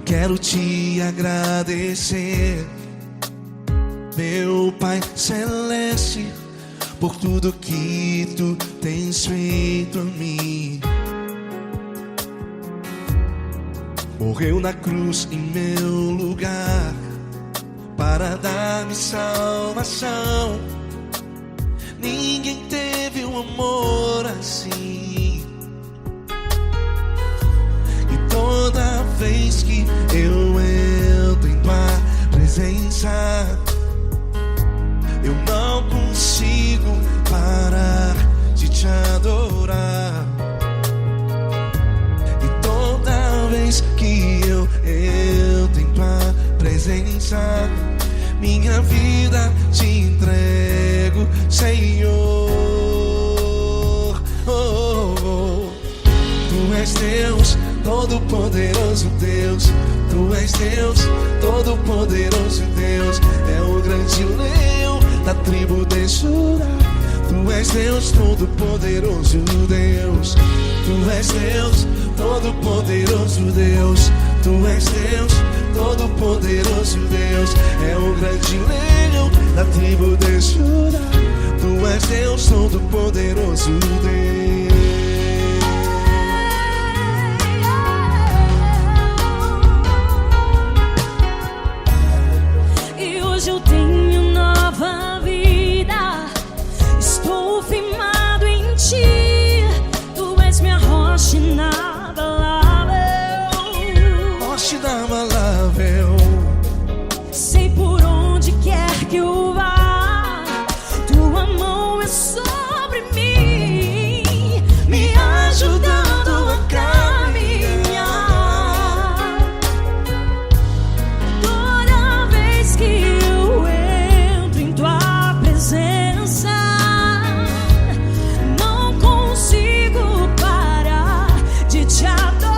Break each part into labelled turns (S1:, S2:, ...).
S1: quero te agradecer, meu Pai Celeste, por tudo que tu tens feito a mim. Morreu na cruz em meu lugar para dar-me salvação. Ninguém teve um amor assim. E toda vez que eu entro em tua presença, eu não consigo parar de te adorar. E toda vez que eu entro em tua presença, minha vida te entrego, Senhor. Oh, oh, oh. Tu és Deus, Todo-Poderoso Deus. Tu és Deus, Todo-Poderoso Deus. É o grande leão da tribo de Judá. Tu és Deus, Todo-Poderoso Deus. Tu és Deus, Todo-Poderoso Deus. Tu és Deus, Todo-Poderoso Deus. É o grande leão da tribo de Judá. Tu és Deus, Todo-Poderoso Deus.
S2: E hoje eu tenho nova vida, estou firmado em ti. Tu és minha rocha inabalável,
S1: Rocha inabalável.
S2: sei por onde quer que eu vá, tua mão é sobre mim, me ajudando a caminhar. Toda vez que eu entro em tua presença, não consigo parar de te adorar.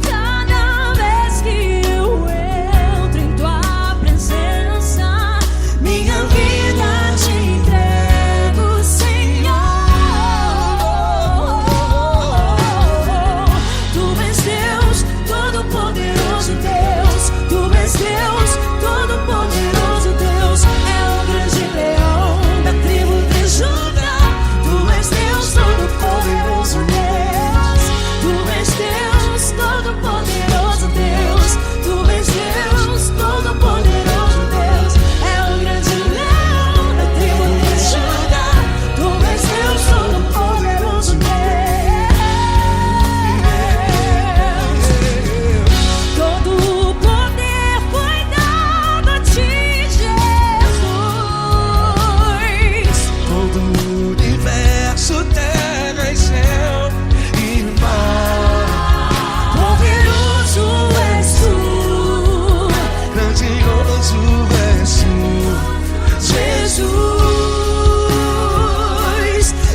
S2: Cada vez que eu entro em tua presença, minha vida te entrego, Senhor. Tu és Deus, Todo-Poderoso Deus. Tu és Deus, Todo-Poderoso Deus. É o grande leão da tribo de Judá. Tu és Deus, Todo-Poderoso Deus. Tu és Deus, Todo-Poderoso Deus. Tu és Deus, Todo-Poderoso Deus. É o grande leão da tribo de Judá. Tu és Deus, Todo-Poderoso Deus. Todo o poder foi dado a ti, Jesus.
S1: Todo o universo, terra e céu e mar.
S2: Poderoso és tu,
S1: Grandioso és tu,
S2: Jesus.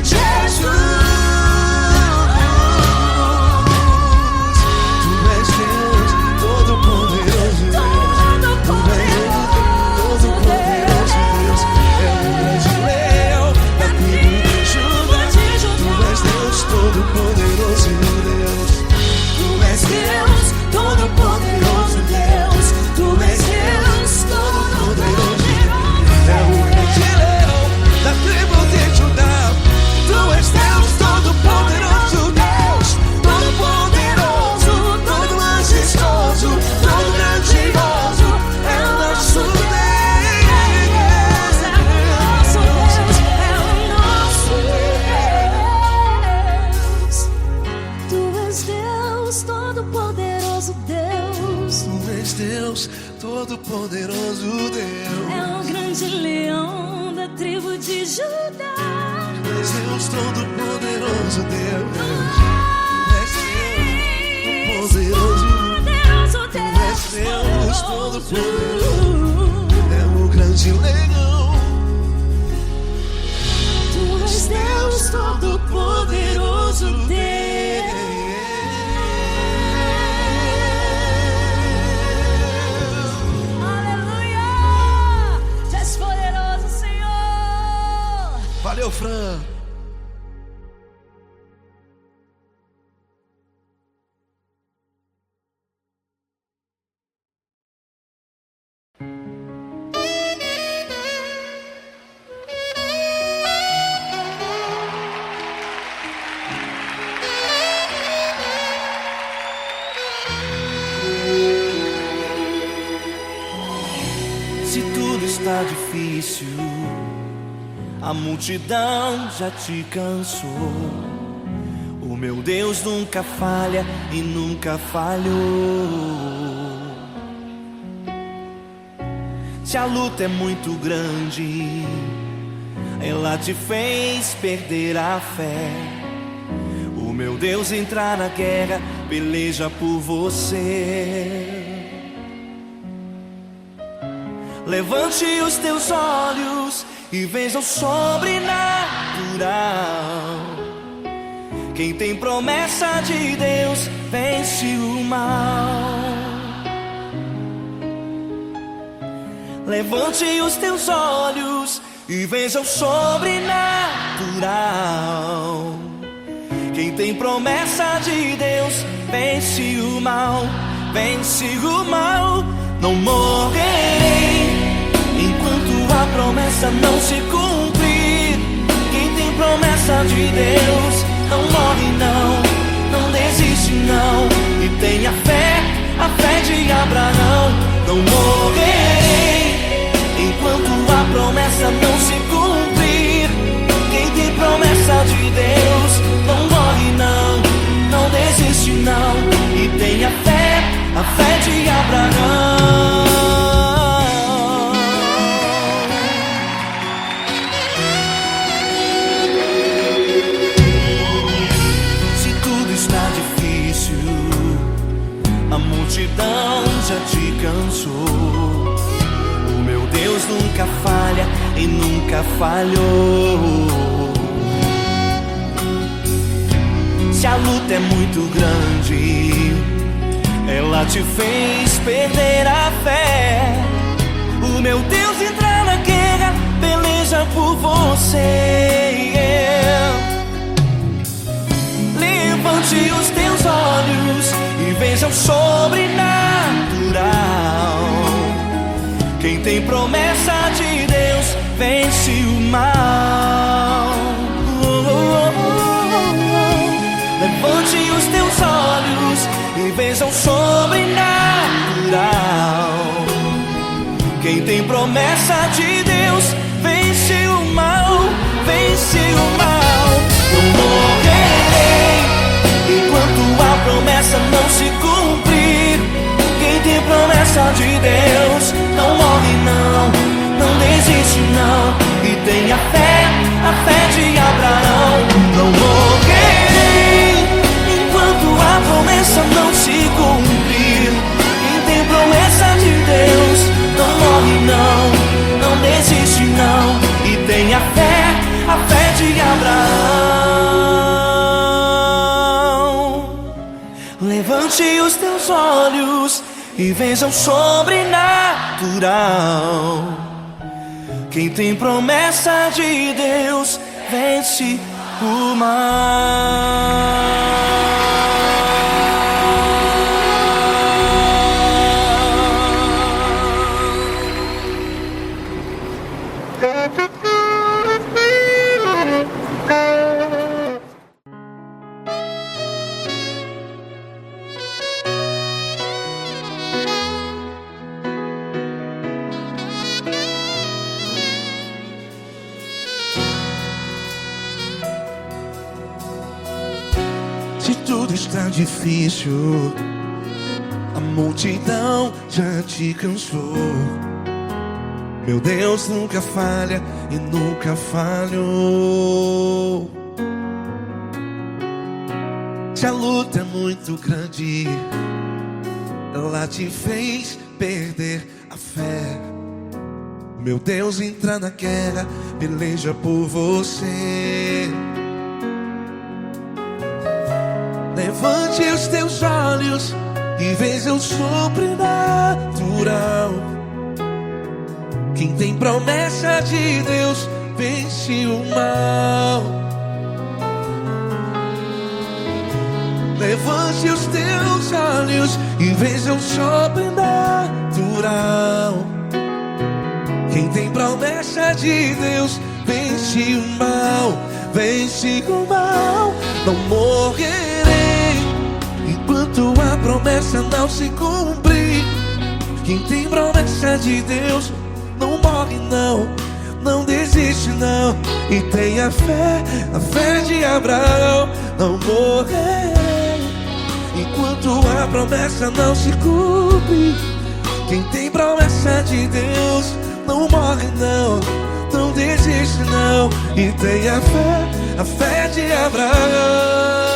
S2: Jesus.
S1: Tu és Deus, Todo-Poderoso Deus. Tu és Todo-Poderoso Deus. É o grande leão da tribo de Judá. Tu és Deus, Todo-Poderoso Deus.
S2: Tu és Deus, Todo-Poderoso Deus. Tu és Deus, Todo-Poderoso.
S1: É o grande leão da tribo de Judá. Tu és Deus, Todo-Poderoso Deus. Todo-Poderoso, todo majestoso, todo grandioso. É o nosso Deus.
S2: É o nosso Deus, é o nosso Deus. Tu és Deus, Todo-Poderoso Deus.
S1: Tu és Deus, Todo-Poderoso Deus.
S2: É o grande leão da tribo de Judá.
S1: Tu és Deus, Todo-Poderoso Deus. Tu és Deus, Todo-Poderoso.
S2: Poderoso
S1: Tu és
S2: Deus,
S1: Deus, Todo-Poderoso. É o grande leão.
S2: Tu és Deus, Todo-Poderoso Deus. Aleluia! Tu és poderoso, Senhor.
S1: Valeu, Fran.
S3: está difícil, a multidão já te cansou. O meu Deus nunca falha e nunca falhou. Se a luta é muito grande, ela te fez perder a fé. O meu Deus entrar na guerra, peleja por você. Levante os teus olhos e veja o sobrenatural. Quem tem promessa de Deus vence o mal. Levante os teus olhos e veja o sobrenatural. Quem tem promessa de Deus vence o mal, vence o mal. Não morrerei enquanto a promessa não se cumprir. Quem tem promessa de Deus não morre não, não desiste não. E tenha fé, a fé de Abraão. Não morrerei enquanto a promessa não se cumprir. Quem tem promessa de Deus não morre não, não desiste não. E tenha fé, a fé de Abraão. Se tudo está difícil, a multidão já te cansou. O meu Deus nunca falha e nunca falhou. Se a luta é muito grande, ela te fez perder a fé. O meu Deus entrar na guerra, peleja por você. Levante os teus olhos e veja o sobrenatural. Quem tem promessa de Deus vence o mal. Levante os teus olhos e veja o sobrenatural. Quem tem promessa de Deus vence o mal, vence o mal. Não morrerei enquanto a promessa não se cumprir. Quem tem promessa de Deus não morre não, não desiste não. E tenha fé, a fé de Abraão. Não morrerei enquanto a promessa não se cumprir. Quem tem promessa de Deus não morre não, não desiste não. E tenha fé, a fé de Abraão. Levante os teus olhos e veja o sobrenatural. Quem tem promessa de Deus vence o mal.
S1: Se tudo está difícil, a multidão já te cansou. Meu Deus nunca falha e nunca falhou. Se a luta é muito grande, ela te fez perder a fé. Meu Deus entra na guerra, peleja por você. Levante os teus olhos e veja o sobrenatural. Quem tem promessa de Deus vence o mal. Levante os teus olhos e veja o sobrenatural. Quem tem promessa de Deus vence o mal, vence o mal. Não morrerei enquanto a promessa não se cumprir. Quem tem promessa de Deus não morre não, não desiste não. E tenha fé, a fé de Abraão. Não morrerei enquanto a promessa não se cumpre. Quem tem promessa de Deus não morre não, não desiste não. E tenha fé, a fé de Abraão.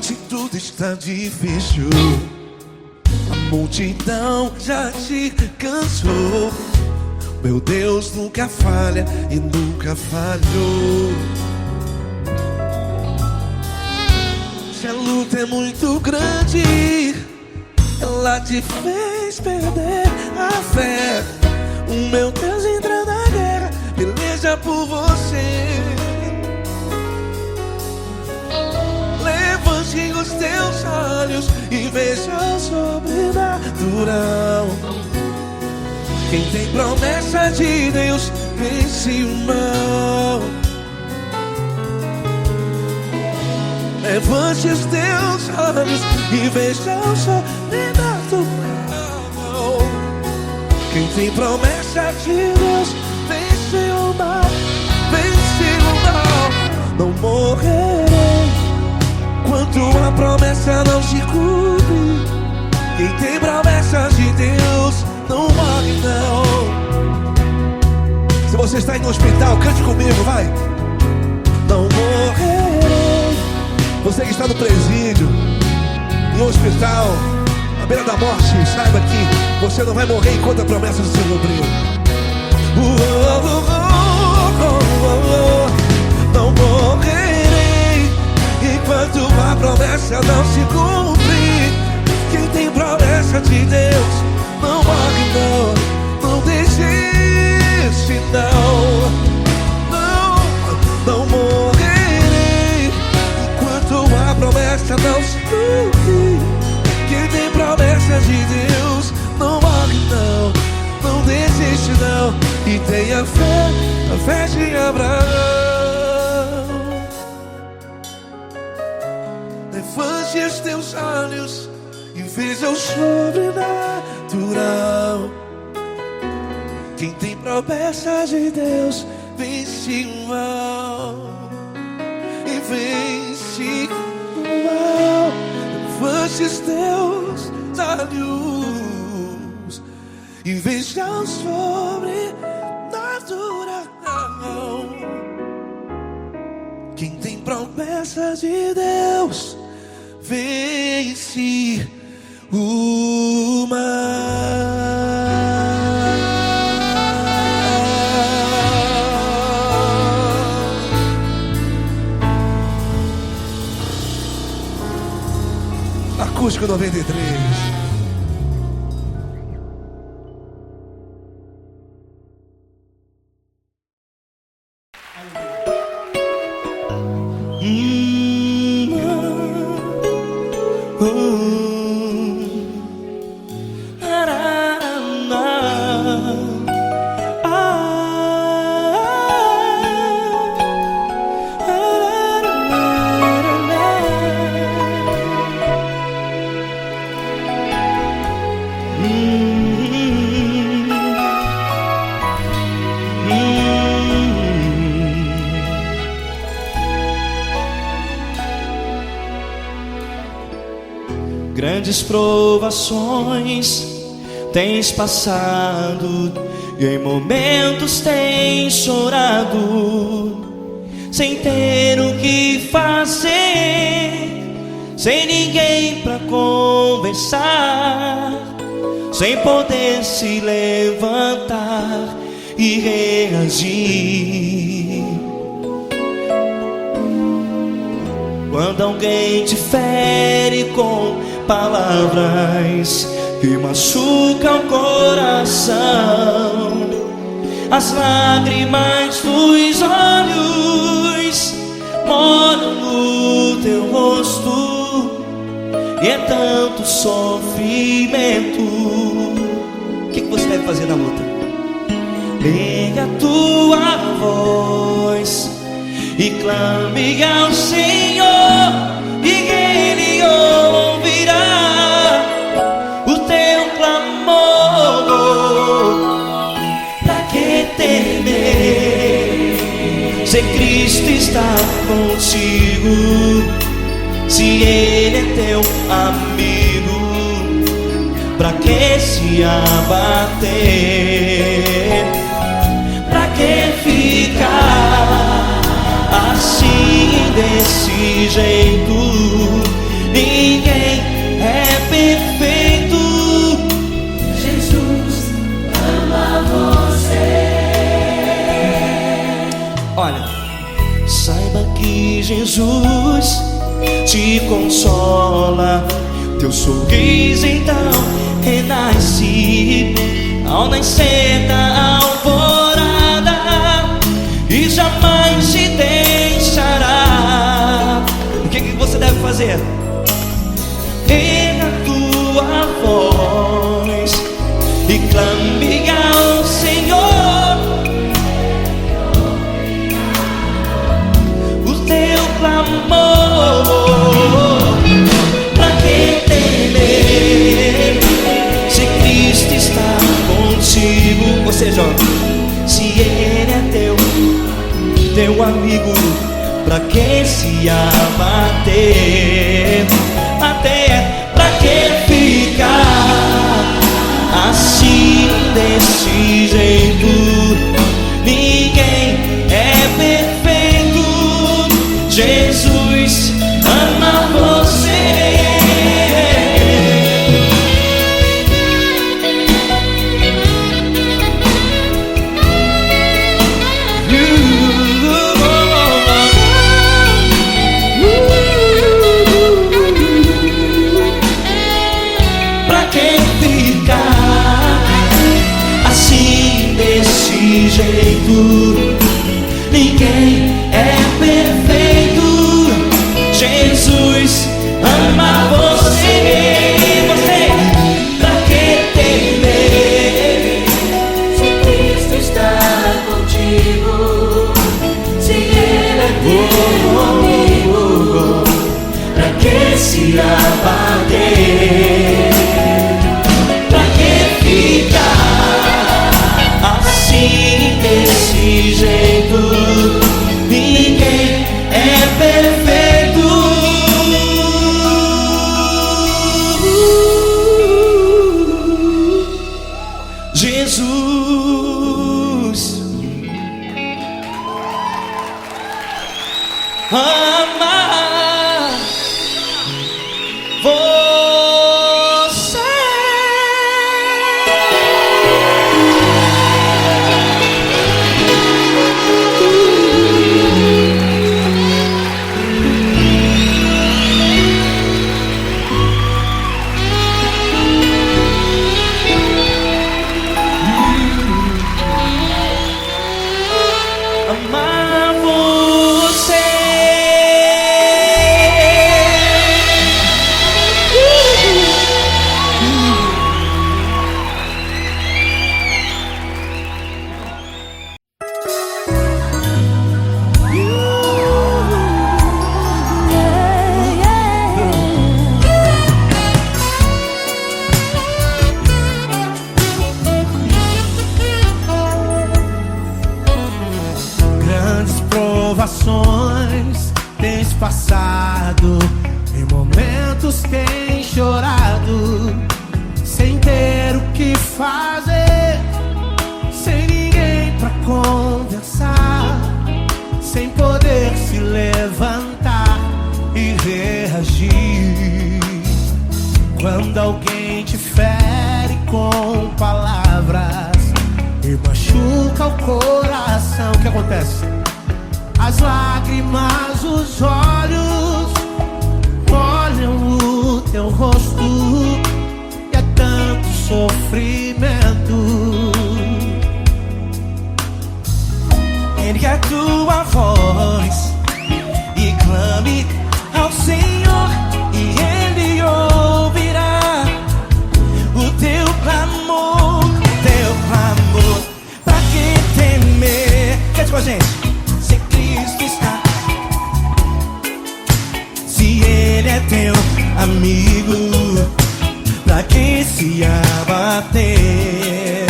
S1: Se tudo está difícil, a multidão já te cansou, meu Deus nunca falha e nunca falhou. Se a luta é muito grande, ela te fez perder a fé. O meu Deus entra na guerra, peleja por você. Levante os teus olhos e veja o sobrenatural. Quem tem promessa de Deus vence o mal. Levante os teus olhos e veja o sobrenatural. Quem tem promessa de Deus vence o mal, vence o mal. Não morrerei enquanto a promessa não se cumpre. Quem tem promessa de Deus não morre não. Se você está no hospital, cante comigo, vai. Não morrerei. Você que está no presídio, em um hospital, à beira da morte, saiba que você não vai morrer enquanto a promessa não se cumprir. Não morrerei enquanto a promessa não se cumprir. Quem tem promessa de Deus não morre não, não desiste não. Não morrerei enquanto a promessa não se cumprir. Quem tem promessa de Deus não morre não, não desiste não. E tenha fé, a fé de Abraão. Levante os teus olhos e veja o sobrenatural. Quem tem promessa de Deus vence o mal, e vence o mal. Levante os teus olhos e veja o sobrenatural. Quem tem promessa de Deus vence o mal. Acústico 93.
S3: Grandes provações tens passado, e em momentos tens chorado, sem ter o que fazer, sem ninguém pra conversar, sem poder se levantar e reagir. Quando alguém te fere com palavras que machucam o coração, as lágrimas dos olhos moram no teu rosto, e é tanto sofrimento. O que você deve fazer na luta? Erga a tua voz e clame ao Senhor. se Cristo está contigo, se Ele é teu amigo, pra que se abater? Pra que ficar assim desse jeito? Ninguém é perfeito.
S2: Jesus ama você.
S3: Olha, saiba que Jesus te consola, teu sorriso então renasce ao nascer da alvorada e jamais te deixará. O que você deve fazer? Erga a tua voz e clame ao Senhor. O teu clamor, pra que temer se Cristo está contigo? Ou seja, se Ele é teu amigo, pra que se abater? Até pra que ficar assim desse jeito? Ninguém é perfeito. Jesus ama você. Jeito, ninguém é perfeito. Jesus ama você. Você, pra que temer
S2: se Cristo está contigo, se Ele é teu amigo, pra que se abater? Pra que ficar assim desse jeito? Ninguém é perfeito. Jesus ama você. Amar você.
S1: Grandes provações tens passado, em momentos tens chorado, sem ter o que fazer, sem ninguém pra conversar, sem poder se levantar e reagir. Quando alguém te fere com palavras e machuca o coração, o que acontece? As lágrimas, os olhos molham o teu rosto e é tanto sofrimento.
S3: Ergue a tua voz e clame ao Senhor e Ele ouvirá o teu clamor, pra que temer? Cante com a gente. Se Cristo está, se Ele é teu amigo, pra que se abater?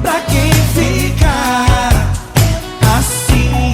S3: Pra que ficar assim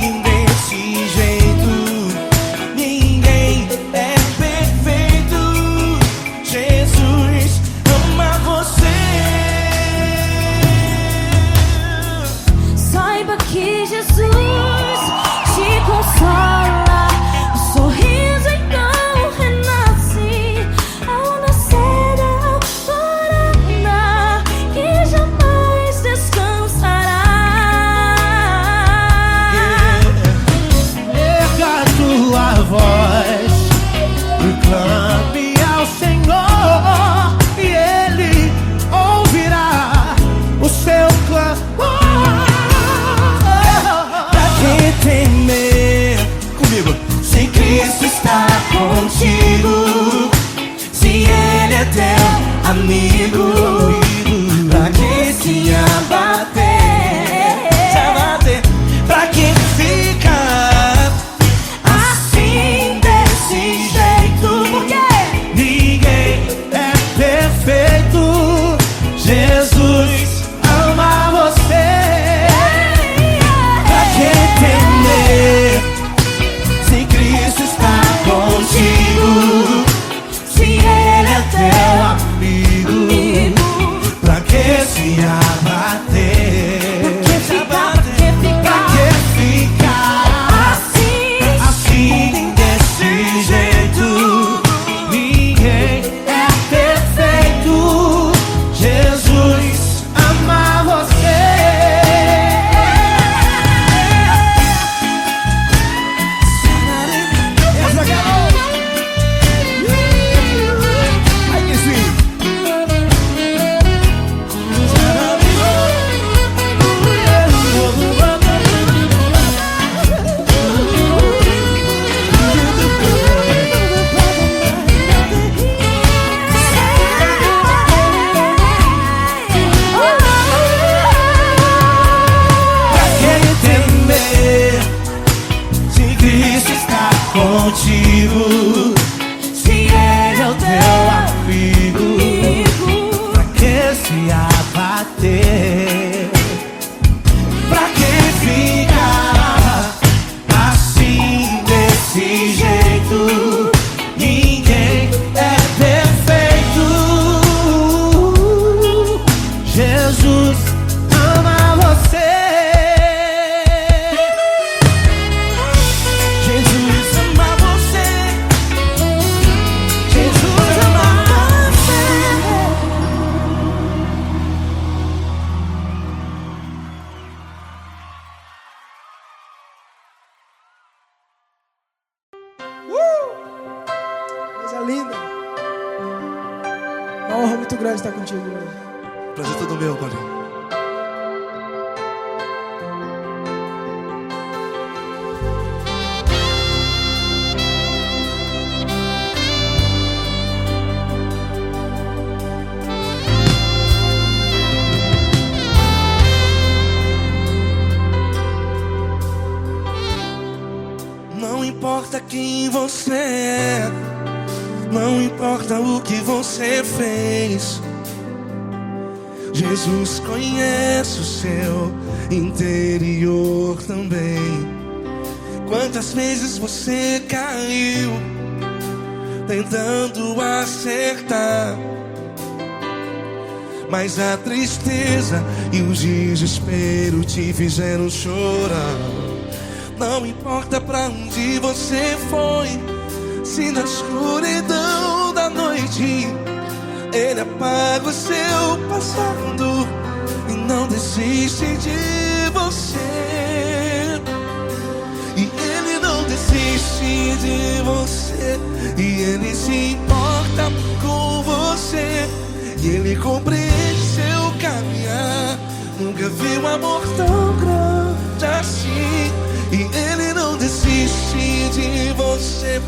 S4: muito grande estar contigo hoje.
S3: Prazer todo meu, Paulinho. Não importa quem você é, não importa o que você fez, Jesus conhece o seu interior também. Quantas vezes você caiu tentando acertar, mas a tristeza e o desespero te fizeram chorar. Não importa pra onde você foi, se na escuridão da noite Ele apaga o seu passado e não desiste de você. E Ele não desiste de você, e Ele se importa com você, e Ele compreende seu caminhar. Nunca vi um amor tão grande assim. E Ele não desiste de você,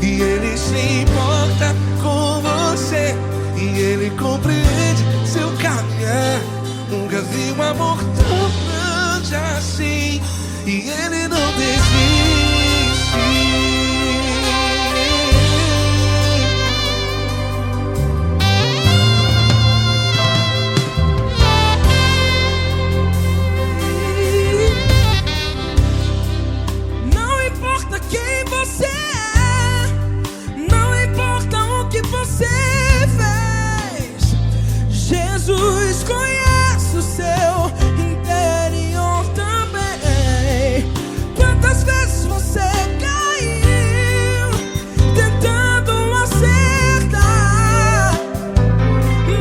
S3: e Ele se importa com você, e Ele compreende seu caminhar. Nunca vi um amor tão grande assim. E Ele não desiste.
S4: Jesus conhece o seu interior também. Quantas vezes você caiu tentando acertar,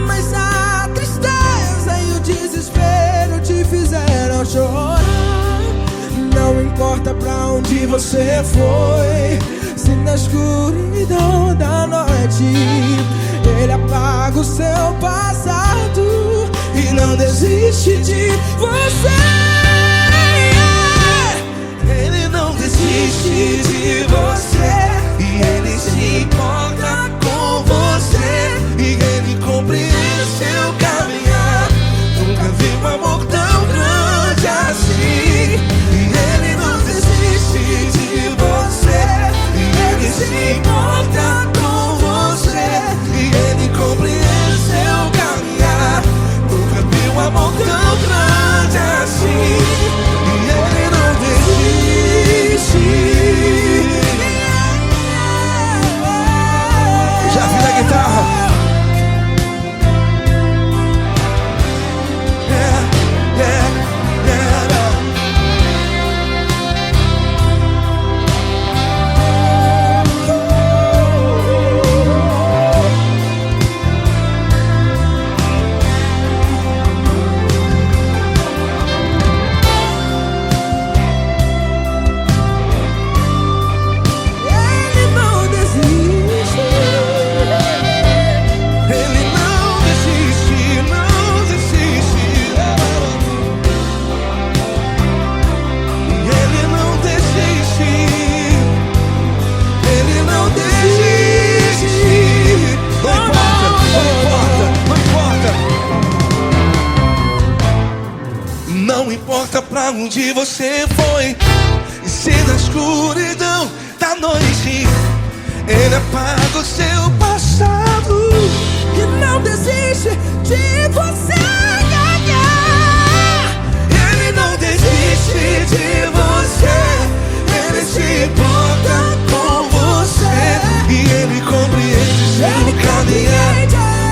S4: mas a tristeza e o desespero te fizeram chorar. Não importa pra onde você foi, se na escuridão da noite Ele apaga o seu passado e não desiste de você.
S3: Ele não desiste de você, e Ele se importa com você, e Ele compreende seu caminhar. Nunca vi um amor tão grande assim. E Ele não desiste de você, e Ele se importa com você, e Ele compreende seu caminhar. Nunca vi um amor tão grande assim. E Ele não desiste. Já vi na guitarra. Não importa pra onde você foi, e se na escuridão da noite Ele apaga o seu passado
S4: E não desiste de você.
S3: Ele não desiste de você, Ele se importa com você, e Ele compreende seu caminhar.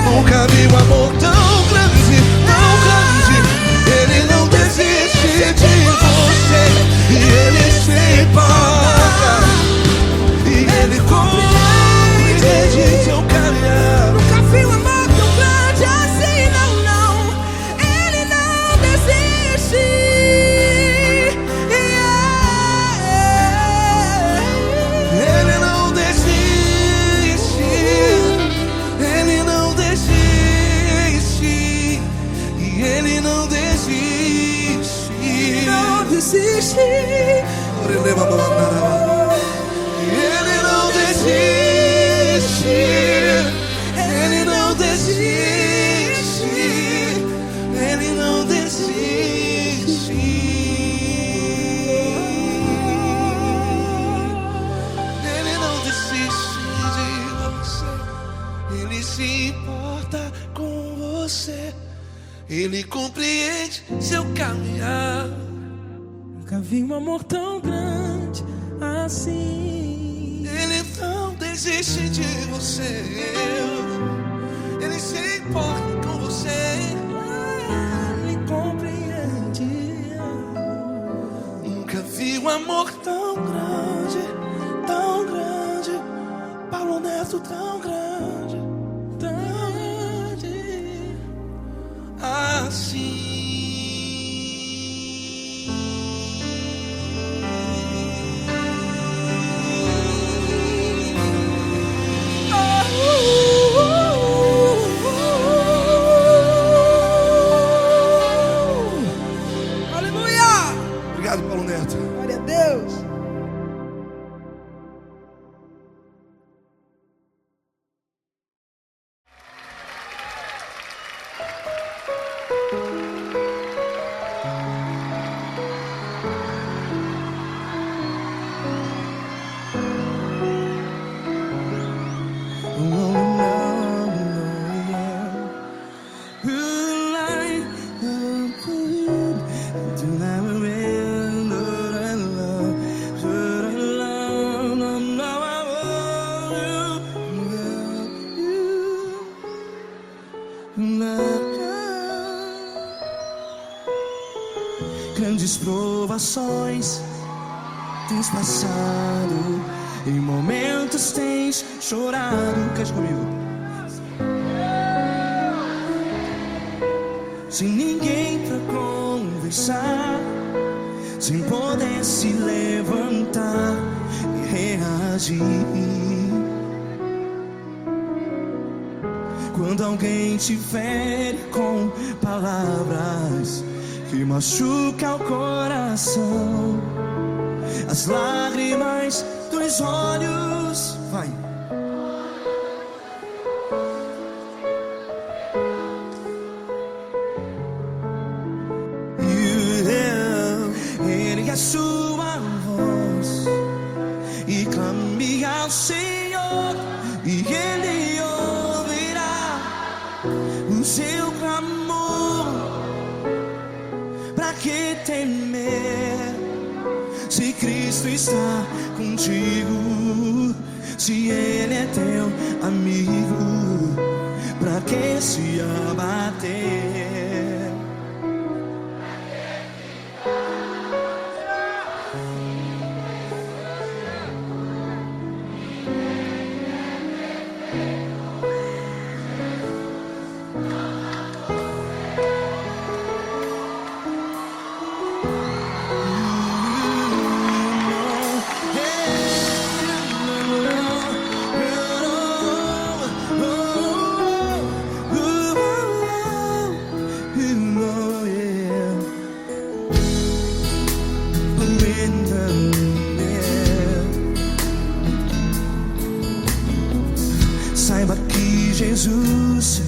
S3: Nunca vi um amor tão grande, tão grande. Ele não desiste de você, e Ele se importa, e Ele compreende seu caminhar.
S4: Nunca vi um amor tão grande assim, não, não. desiste.
S1: Ele não desiste. Ele não desiste. Ele não desiste. Ele não desiste de você. Ele se importa com você. Ele compreende seu caminhar.
S4: Nunca vi um amor tão grande assim.
S1: Ele não desiste de você. Ele se importa com você.
S4: Ele compreende.
S1: Nunca vi um amor tão grande, tão grande. Paulo Neto tão grande, tão grande assim. Obrigado, Paulo Neto.
S4: Glória a Deus.
S3: Grandes provações tens passado, em momentos tens chorado. Cante comigo. Sem ninguém pra conversar, sem poder se levantar e reagir. Quando alguém te fere com palavras que machuca o coração, as lágrimas dos olhos, vai. Ergue a sua voz e clame ao Senhor, e Ele ouvirá o seu clamor. Pra que temer, se Cristo está contigo? Se Ele é teu amigo, pra que se abater? Saiba que Jesus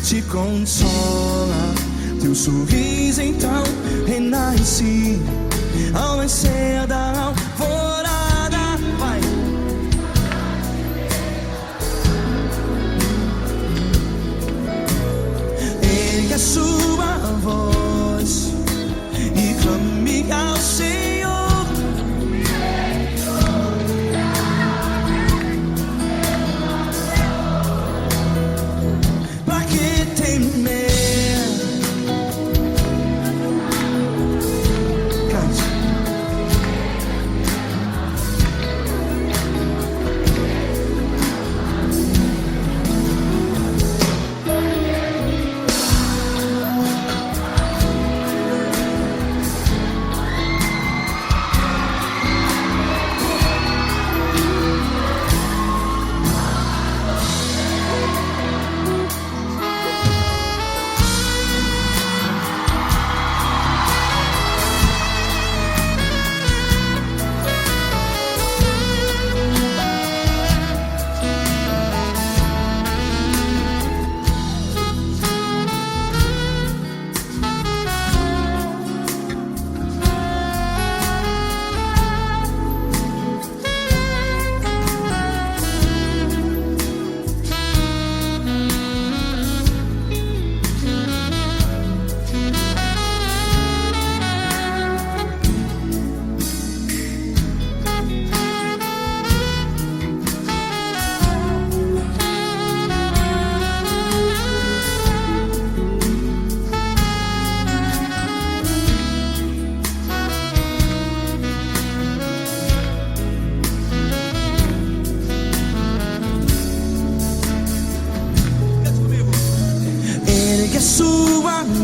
S3: te consola, teu sorriso então renasce ao nascer da alvorada. Vai. Ergue a sua voz e clame ao Senhor. Pra que temer?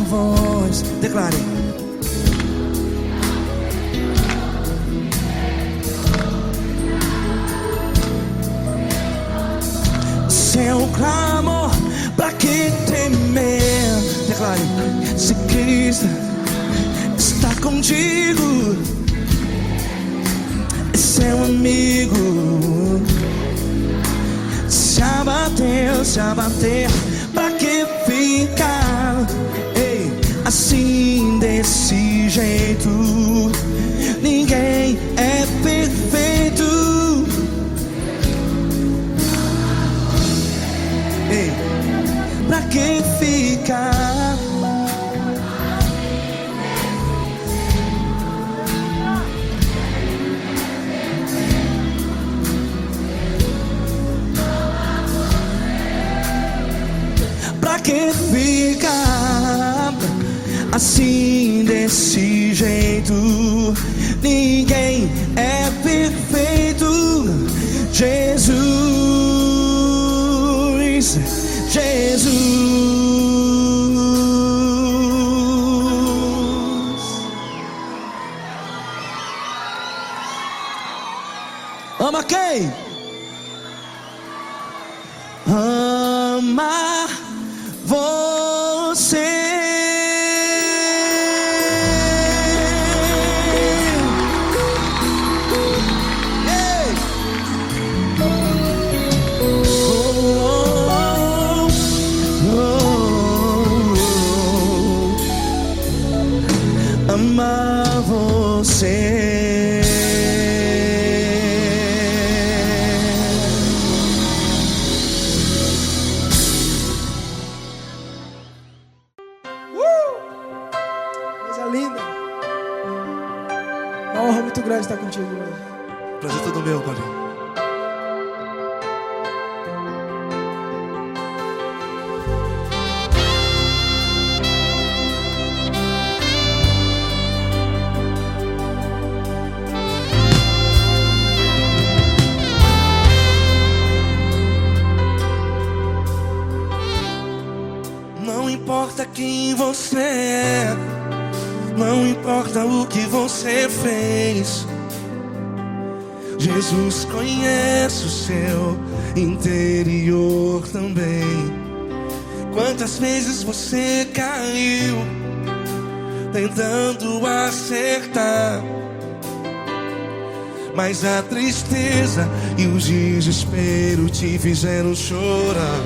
S3: voz. Declare. Seu clamor, pra que temer? Declare. Se Cristo está contigo, é seu amigo. Se abater, pra que ficar? Ei, assim desse jeito, ninguém é perfeito. Ei, pra que ficar? Pra que ficar assim desse jeito? Ninguém é perfeito. Jesus, Jesus. Ama quem? Ama você. Ei. Amar você.
S4: Coisa linda. Uma honra muito grande estar contigo hoje.
S1: Prazer todo meu, Paulinho.
S3: Não importa quem você é, não importa o que você fez, Jesus conhece o seu interior também. Quantas vezes você caiu tentando acertar, mas a tristeza e o desespero te fizeram chorar.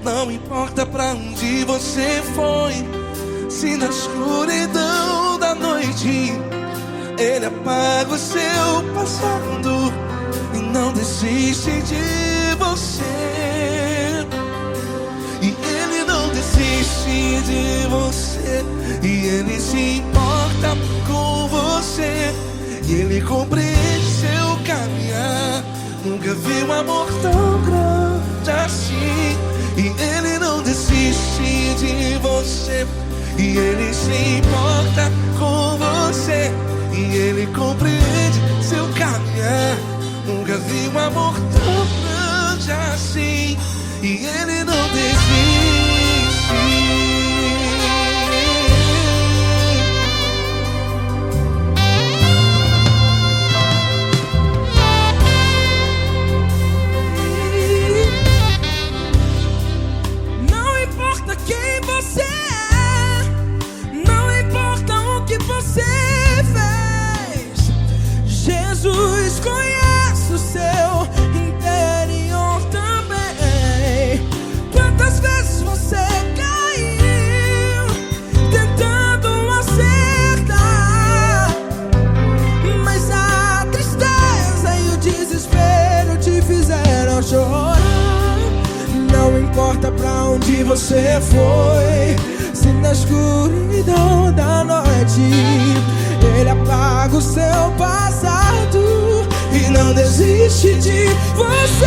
S3: Não importa pra onde você foi, se na escuridão da noite Ele apaga o seu passado e não desiste de você. E Ele não desiste de você, e Ele se importa com você, e Ele compreende seu caminhar. Nunca vi um amor tão grande assim. E Ele não desiste de você, e Ele se importa com você, e Ele compreende seu caminhar. Nunca vi um amor tão grande assim. E Ele não desiste.
S4: Jesus conhece o seu interior também. Quantas vezes você caiu tentando acertar, mas a tristeza e o desespero te fizeram chorar. Não importa pra onde você foi, se na escuridão da noite Ele apaga o seu passado e não desiste de você.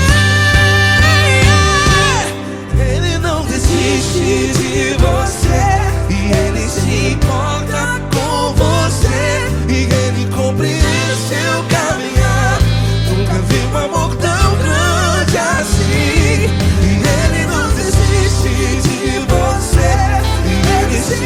S3: Ele não desiste de você, e Ele se importa com você, e Ele compreende seu caminhar. Nunca vi um amor tão grande assim. E Ele não desiste de você, e Ele se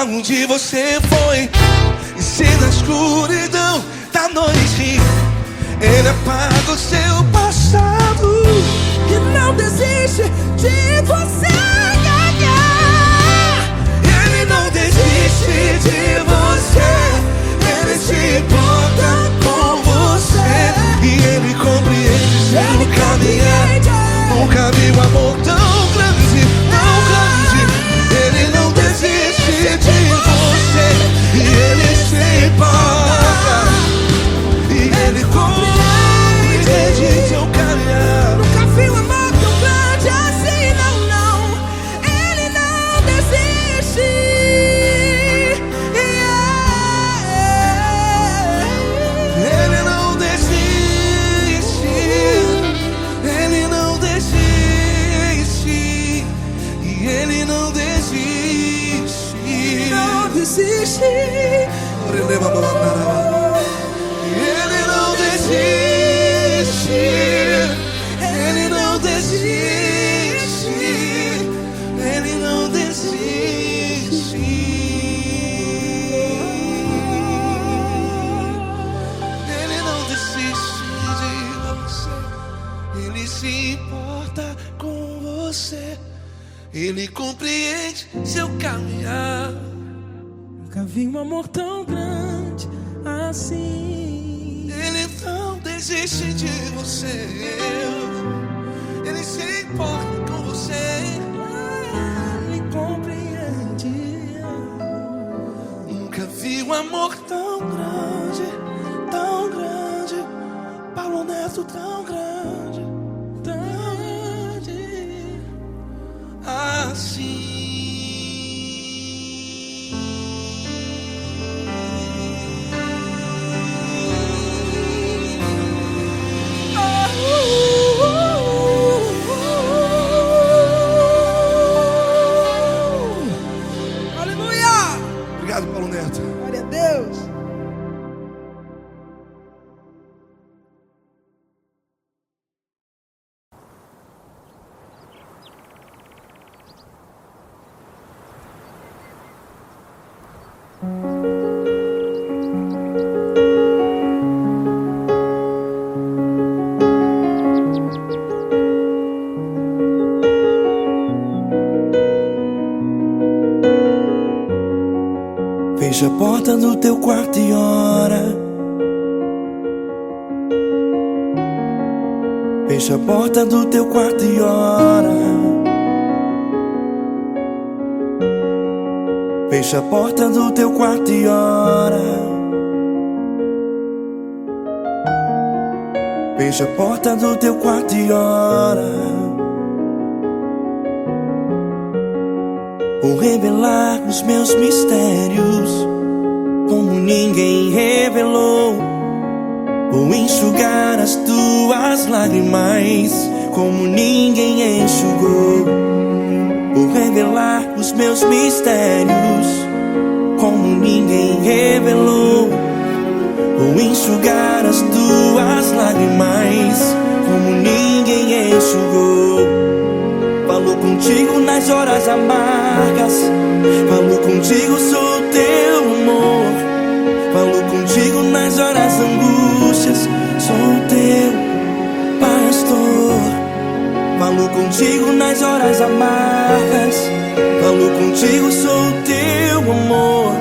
S1: pra onde você foi. E se na escuridão da noite Ele apaga o seu passado
S4: E não desiste de você.
S1: Ele não desiste de você. Ele se importa com você. E Ele compreende seu caminhar. Nunca vi um amor tão grande, tão grande. Ele não desiste de você. E Ele se importa. E Ele compreende seu caminhar.
S4: Nunca vi um amor tão grande assim, não, não. Ele não desiste.
S1: Ele não desiste. Ele não desiste. E Ele não desiste.
S4: Não desiste.
S1: Ele não desiste. Ele não desiste. Ele não desiste. Ele não desiste de você. Ele se importa com você. Ele compreende seu caminhar.
S4: Nunca vi um amor tão grande assim.
S1: Ele não desiste de você. Ele se importa com você.
S4: Ele compreende.
S1: Nunca vi um amor tão grande, tão grande. Paulo Neto tão grande, tão grande assim.
S4: Aleluia!
S1: Obrigado, Paulo Neto.
S4: Glória a Deus.
S3: Fecha a porta do teu quarto e ora. Fecha a porta do teu quarto e ora. Fecha a porta do teu quarto e ora. Fecha a porta do teu quarto e ora. Vou revelar os meus mistérios como ninguém revelou. Vou enxugar as tuas lágrimas como ninguém enxugou. Vou revelar os meus mistérios como ninguém revelou. Vou enxugar as tuas lágrimas como ninguém enxugou. Falo contigo nas horas amargas. Falo contigo, sou teu amor. Falo contigo nas horas angústias. Sou teu pastor. Falo contigo nas horas amargas. Falo contigo, sou teu amor.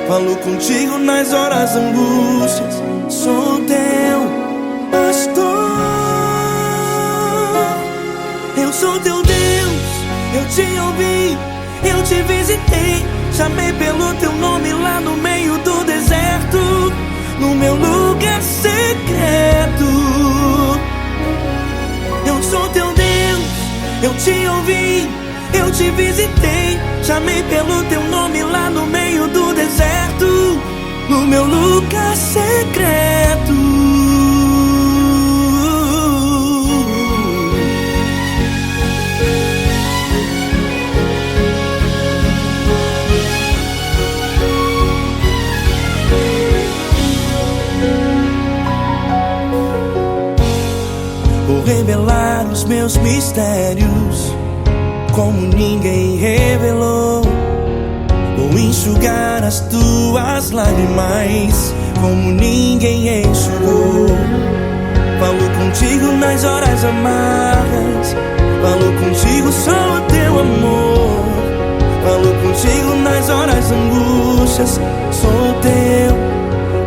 S3: Falo contigo nas horas angústias. Sou teu pastor. Eu sou teu Deus, eu te ouvi, eu te visitei. Chamei pelo teu nome lá no meio do deserto, no meu lugar secreto. Eu sou teu Deus, eu te ouvi, eu te visitei. Chamei pelo teu nome lá no meio do deserto, no meu lugar secreto. Vou revelar os meus mistérios como ninguém revelou. vou enxugar as tuas lágrimas como ninguém enxugou. Falo contigo nas horas amargas, falo contigo só o teu amor. Falo contigo nas horas angústias, sou teu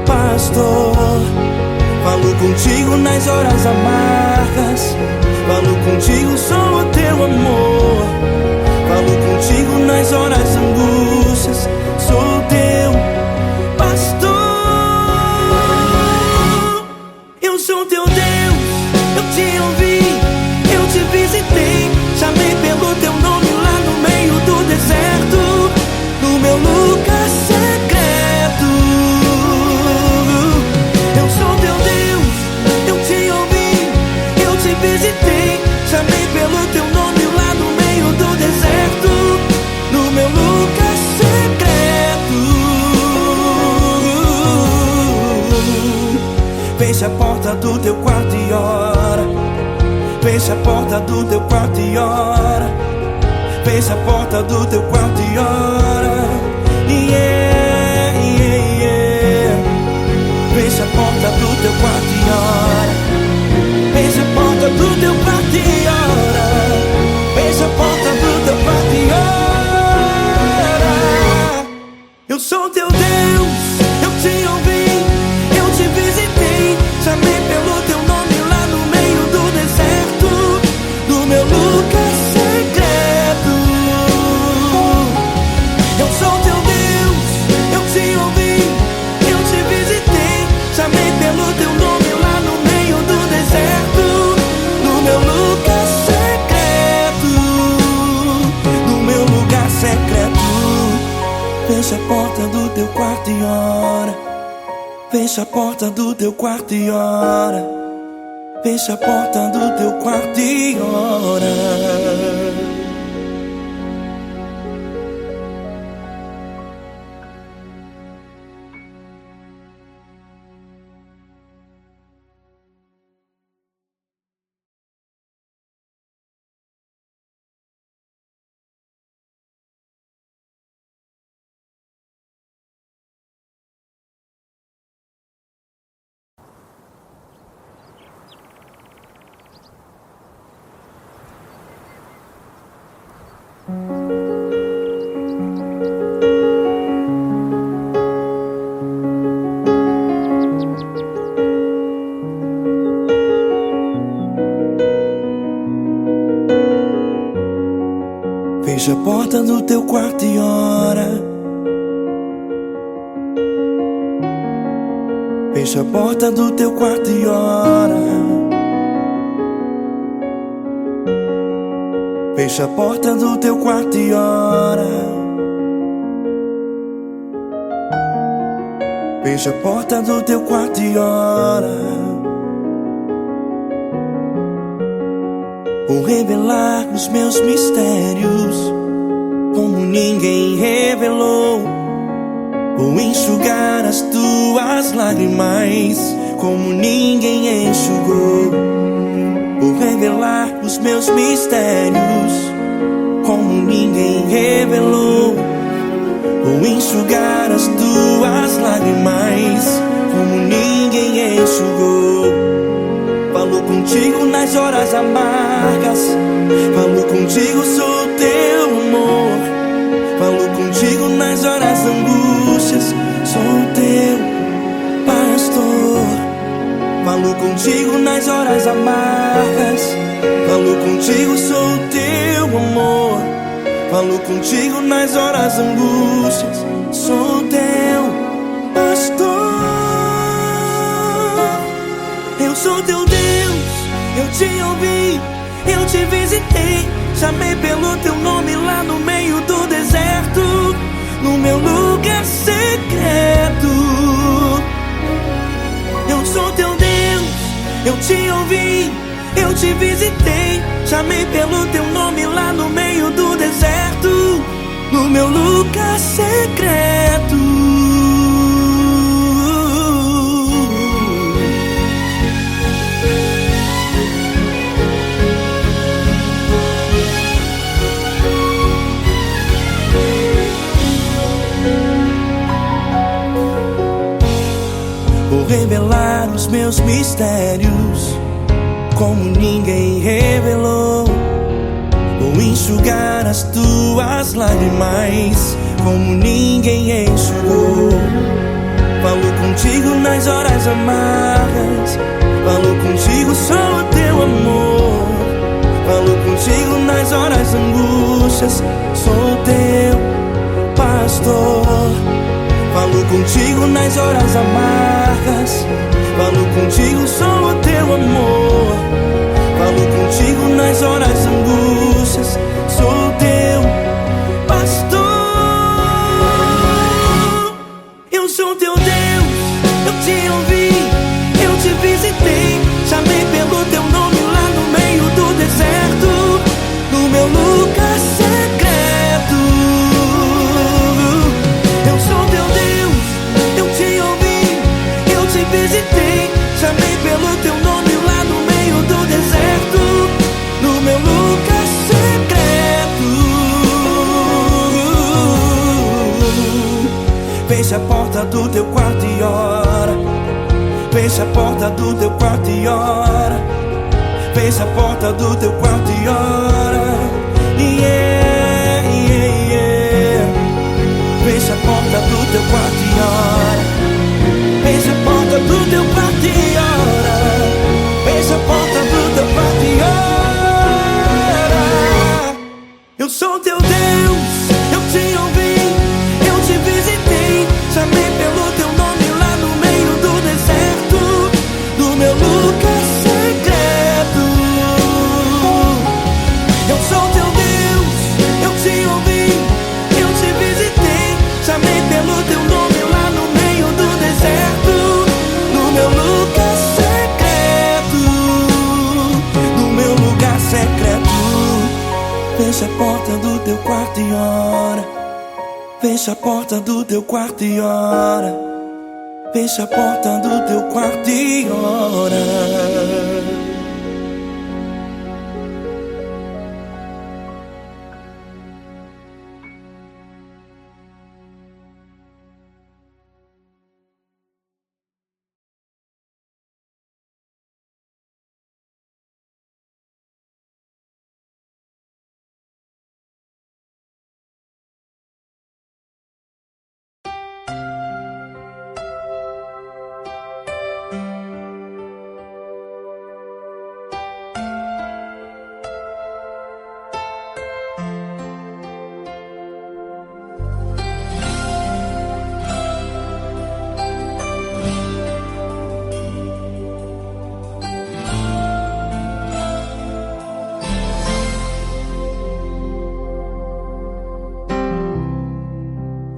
S3: pastor. Falo contigo nas horas amargas, falo contigo só o teu amor. Falo contigo nas horas angústias, sou teu pastor. Eu sou teu Deus, eu te ouvi, eu te visitei. Chamei pelo teu nome lá no meio do deserto, no meu lugar secreto. Eu sou teu Deus, eu te ouvi, eu te visitei. Chamei pelo teu nome lá no meio do deserto, no meu lugar secreto. Fecha a porta do teu quarto e ora. Fecha a porta do teu quarto e ora. Fecha a porta do teu quarto e ora. Yeah, yeah, yeah. Fecha a porta do teu quarto e ora. Fecha a porta do teu quarto e ora. Fecha a porta do teu quarto e ora. Eu sou teu Deus, eu te ouvi, eu te visitei. Chamei pelo teu nome lá no meio do deserto, no meu lugar secreto. Eu sou teu Deus, eu te ouvi, eu te visitei. Chamei pelo teu nome lá no meio do deserto, no meu lugar secreto, no meu lugar secreto. Fecha a porta do teu quarto e ora. Fecha a porta do teu quarto e ora. Fecha a porta do teu quarto e ora. Fecha a porta do teu quarto e ora. Fecha a porta do teu quarto e ora. Fecha a porta do teu quarto e ora. Fecha a porta do teu quarto e ora. Vou revelar os meus mistérios como ninguém revelou. Vou enxugar as tuas lágrimas como ninguém enxugou. Vou revelar os meus mistérios como ninguém revelou. Vou enxugar as tuas lágrimas como ninguém enxugou. Falo contigo nas horas amargas, falo contigo, sou teu amor. Falo contigo nas horas angústias, sou teu pastor. Falo contigo nas horas amargas, falo contigo, sou teu amor. Falo contigo nas horas angústias, sou teu pastor. Eu sou teu Deus, eu te ouvi, eu te visitei. Chamei pelo teu nome lá no meio do deserto, no meu lugar secreto. Eu sou teu Deus, eu te ouvi, eu te visitei. Chamei pelo teu nome lá no meio do deserto, no meu lugar secreto. meus mistérios, como ninguém revelou. Vou enxugar as tuas lágrimas, como ninguém enxugou. Falo contigo nas horas amargas, falo contigo só o teu amor. Falo contigo nas horas angústias, sou teu pastor. Falo contigo nas horas amargas, falo contigo só o teu amor. Falo contigo nas horas angústias, sou teu pastor. Eu sou teu Deus, eu te ouvi, eu te visitei. Chamei pelo teu nome lá no meio do deserto, no meu lugar secreto. Eu sou teu Deus, eu te ouvi, eu te visitei. Chamei pelo teu nome lá no meio do deserto, no meu lugar secreto. Fecha a porta do teu quarto e ora. Fecha a porta do teu quarto e ora. Fecha a porta do teu quarto e ora. Yeah, yeah, yeah. Fecha a porta do teu quarto e ora. Fecha a porta do teu quarto e ora. Fecha a porta do teu quarto e ora. Eu sou teu Deus, eu te ouvi, eu te visitei. Chamei pelo teu nome lá no meio do deserto, no meu lugar secreto. Eu sou teu Deus, eu te ouvi, eu te visitei. Chamei pelo teu nome lá no meio do deserto, no meu lugar secreto, no meu lugar secreto. Fecha a porta do teu quarto e ora. Fecha a porta do teu quarto e ora. Fecha a porta do teu quarto e ora.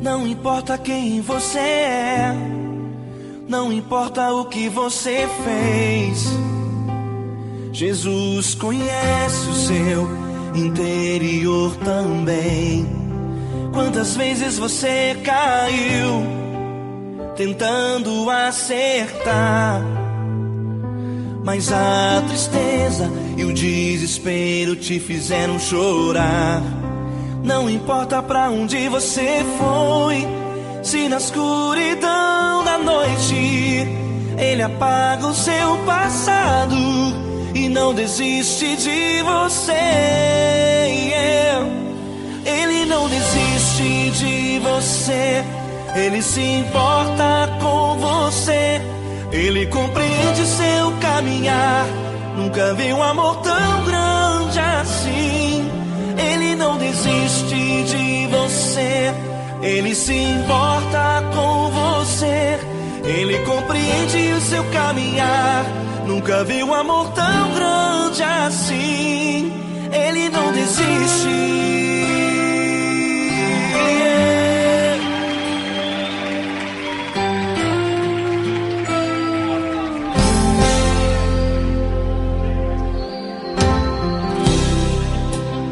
S3: Não importa quem você é, não importa o que você fez, Jesus conhece o seu interior também. Quantas vezes você caiu tentando acertar, mas a tristeza e o desespero te fizeram chorar. Não importa pra onde você foi, se na escuridão da noite Ele apaga o seu passado e não desiste de você. Ele não desiste de você, Ele se importa com você. Ele compreende seu caminhar, nunca vi um amor tão grande assim. Ele não desiste de você, Ele se importa com você. Ele compreende o seu caminhar, nunca vi um amor tão grande assim. Ele não desiste.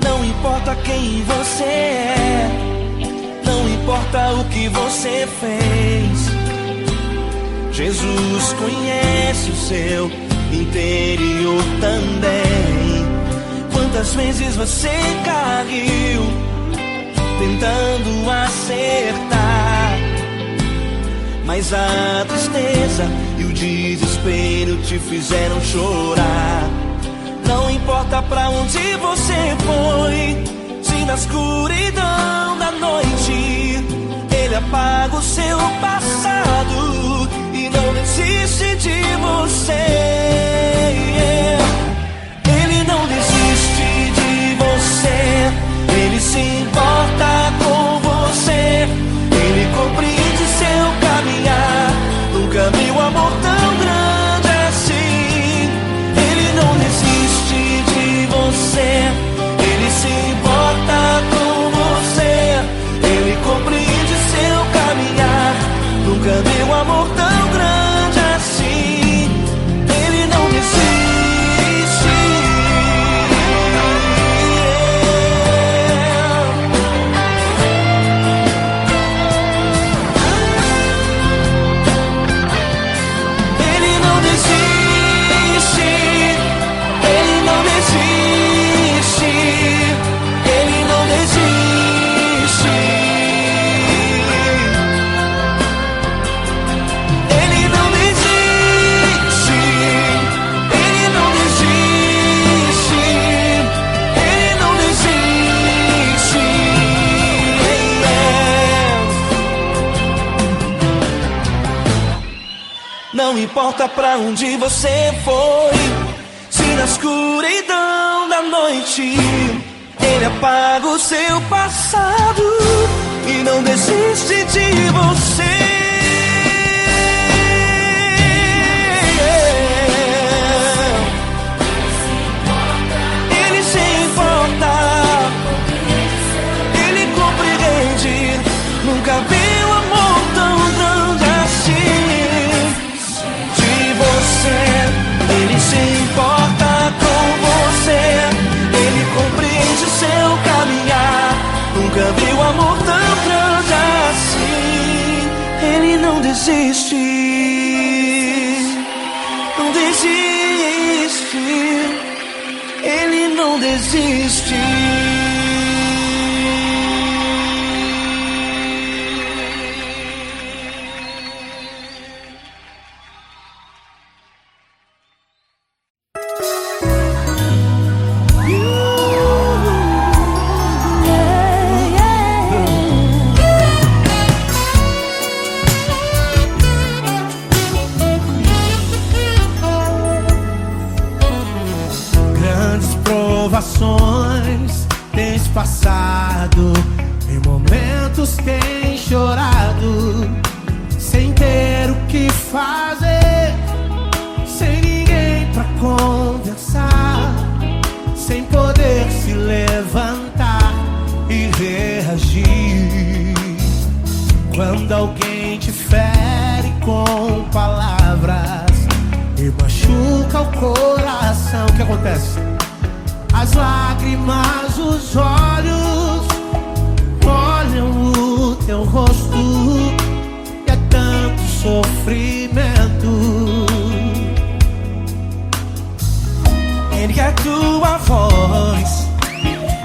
S3: Não importa quem você é, não importa o que você fez, Jesus conhece o seu interior também. Quantas vezes você caiu tentando acertar, mas a tristeza e o desespero te fizeram chorar. Não importa pra onde você foi, se na escuridão da noite Ele apaga o seu passado e não desiste de você. Ele não desiste de você, Ele se importa com você, Ele compreende seu caminhar. Nunca vi um amor tão grande assim. Ele não desiste de você, Ele se importa com você, Ele compreende seu caminhar. Nunca vi um amor tão grande assim. Ele não desiste. Não importa pra onde você foi, se na escuridão da noite Ele apaga o seu passado e não desiste de você. Ele se importa, Ele compreende. Nunca vi um amor tão grande assim. Ele se importa com você, Ele compreende seu caminhar. Nunca vi um amor tão grande assim. Ele não desiste, não desiste, Ele não desiste.
S4: Tens passado, em momentos tens chorado, sem ter o que fazer, sem ninguém pra conversar, sem poder se levantar e reagir. Quando alguém te fere com palavras e machuca o coração, o que acontece? As lágrimas, os olhos molham o teu rosto, e é tanto sofrimento. Ergue a tua voz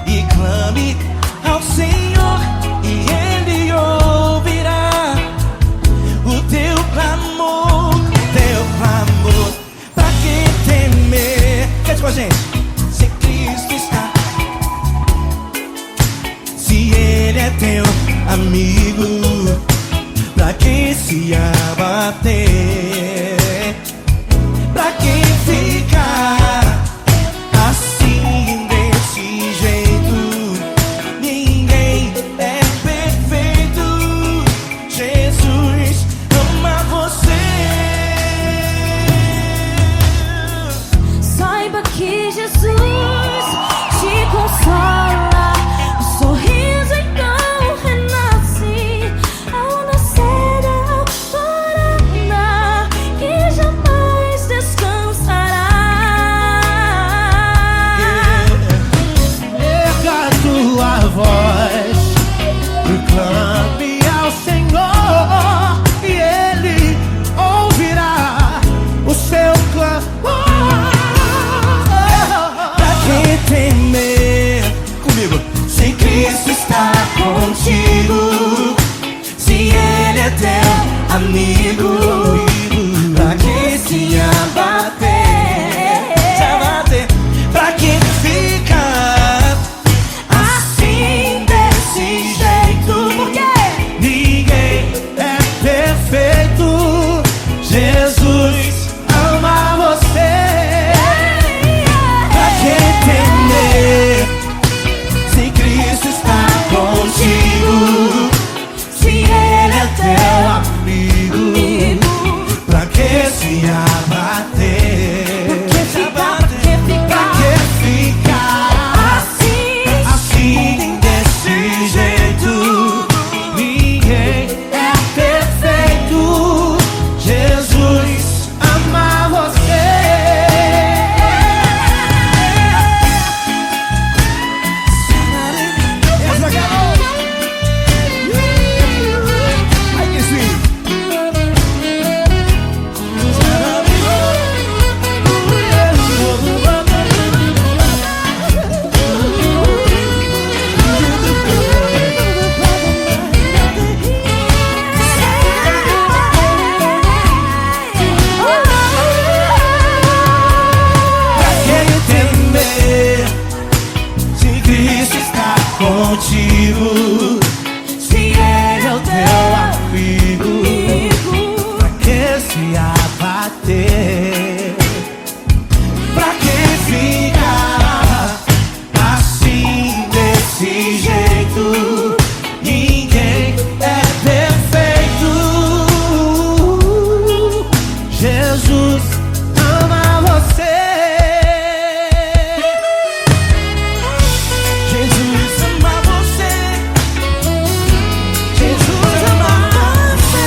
S4: e clame ao Senhor, e Ele ouvirá o teu clamor, pra que temer? Cante com a gente. Se Ele é teu amigo, pra que se abater? Pra que ficar assim desse jeito? Ninguém é perfeito. Jesus ama você.
S2: Saiba que Jesus te consola. O sorriso então renasce ao nascer da alvorada.
S3: contigo. Se Ele é o teu amigo, pra que se abater? Pra que ficar assim, desse jeito? Ninguém é perfeito. Jesus ama você. Jesus ama você. Jesus ama você.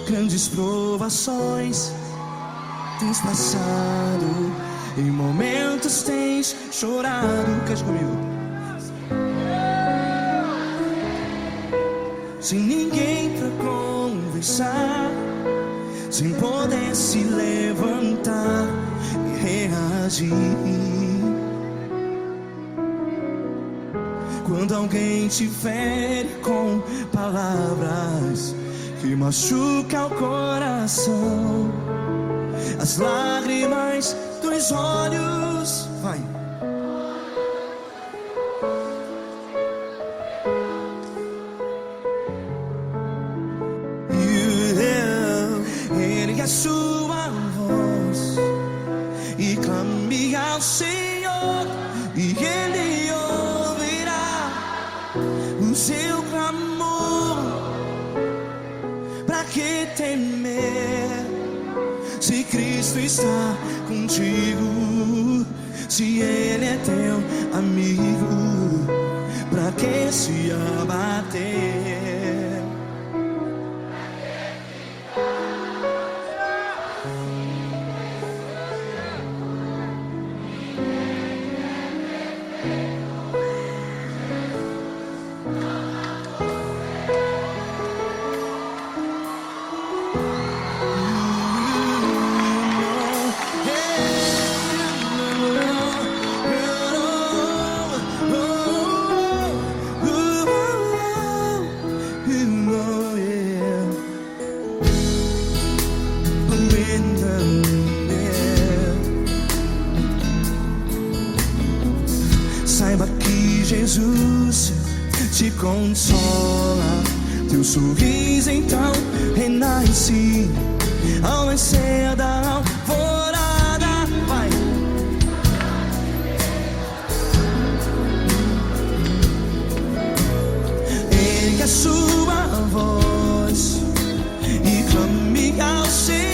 S3: Grandes provações tens passado, em momentos tens chorado. Cante comigo. Sem ninguém pra conversar, sem poder se levantar e reagir. Quando alguém te fere com palavras que machuca o coração, as lágrimas dos olhos, vai. Ergue a sua voz e clame ao Senhor, e Ele ouvirá o seu clamor. Pra que temer, se Cristo está contigo? Se Ele é teu amigo, pra que se abater? Saiba que Jesus te consola, teu sorriso então renasce ao nascer da alvorada. Vai. Ergue a sua voz e clame ao Senhor.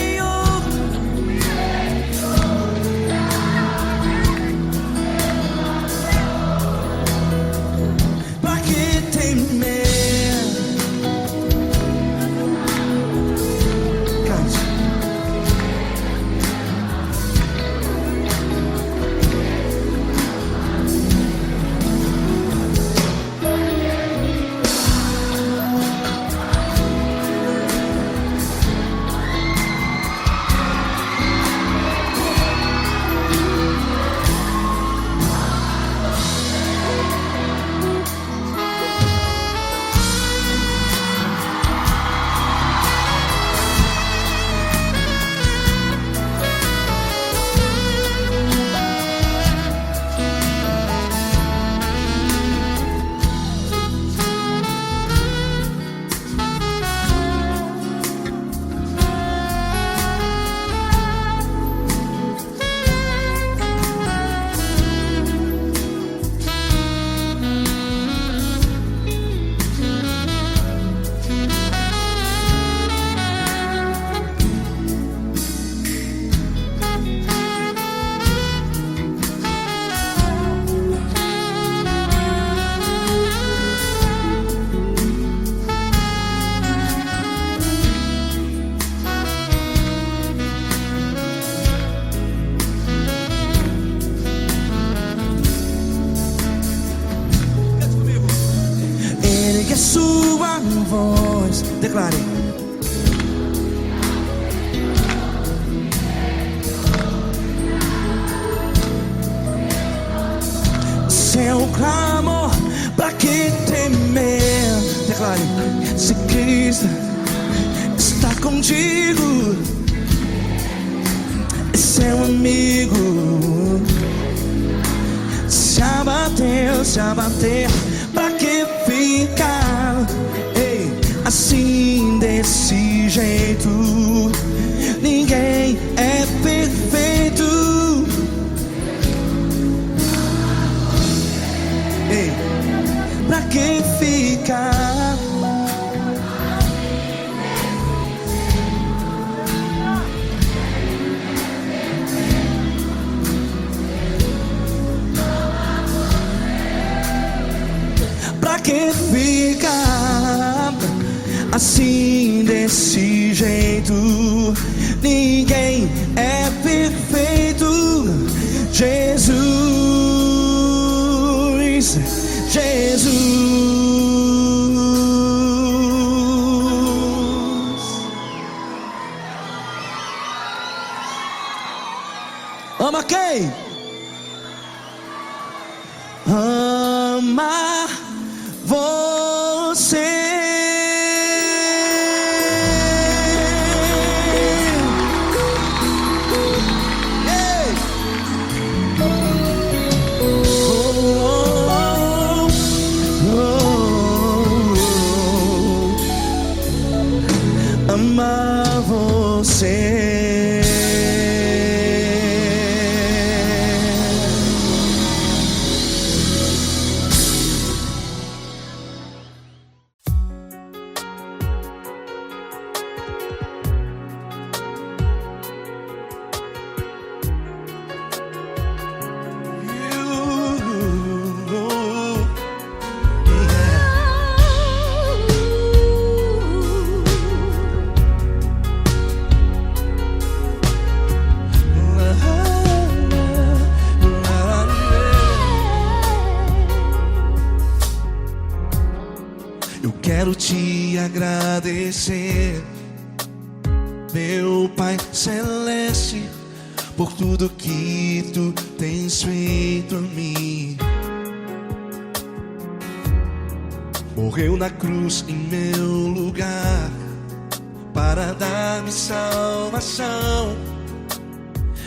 S3: que a sua voz. Declare. Seu clamor, pra que temer? Declare. Se Cristo está contigo, é seu amigo. Se abater, pra que ficar? Ei, assim desse jeito, ninguém é perfeito. Ei, pra que ficar? Pra que ficar assim desse jeito? Ninguém é perfeito. Jesus. Ama quem? Ama você. Amar você. Eu quero te agradecer, meu Pai Celeste, por tudo que tu tens feito a mim. Morreu na cruz em meu lugar para dar-me salvação.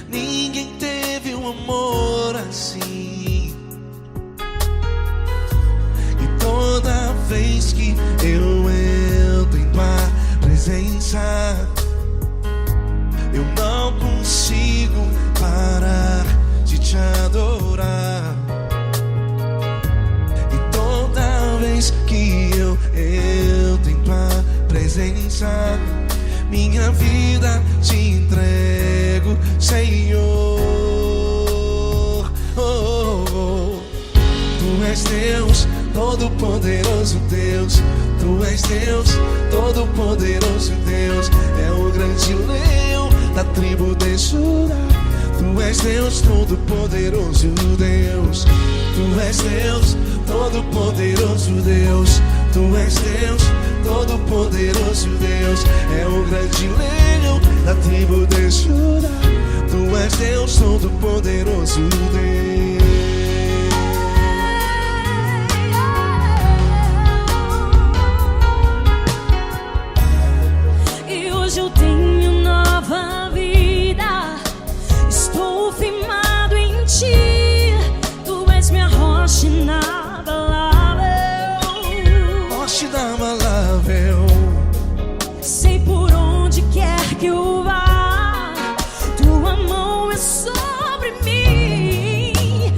S3: Ninguém teve um amor assim. E toda vez que eu entro em tua presença, eu não consigo parar de te adorar. E toda vez que eu entro em tua presença, minha vida te entrego, Senhor. Oh, oh. Tu és Deus, Todo-Poderoso Deus. Tu és Deus, Todo-Poderoso Deus. É o grande leão da tribo de Judá. Tu és Deus, Todo-Poderoso Deus. Tu és Deus, Todo-Poderoso Deus. Tu és Deus, Todo-Poderoso Deus. É o grande leão da tribo de Judá. Tu és Deus, Todo-Poderoso Deus.
S2: E hoje eu tenho nova vida, estou firmado em ti. Tu és minha rocha inabalável,
S1: Rocha inabalável.
S2: sei por onde quer que eu vá, tua mão é sobre mim.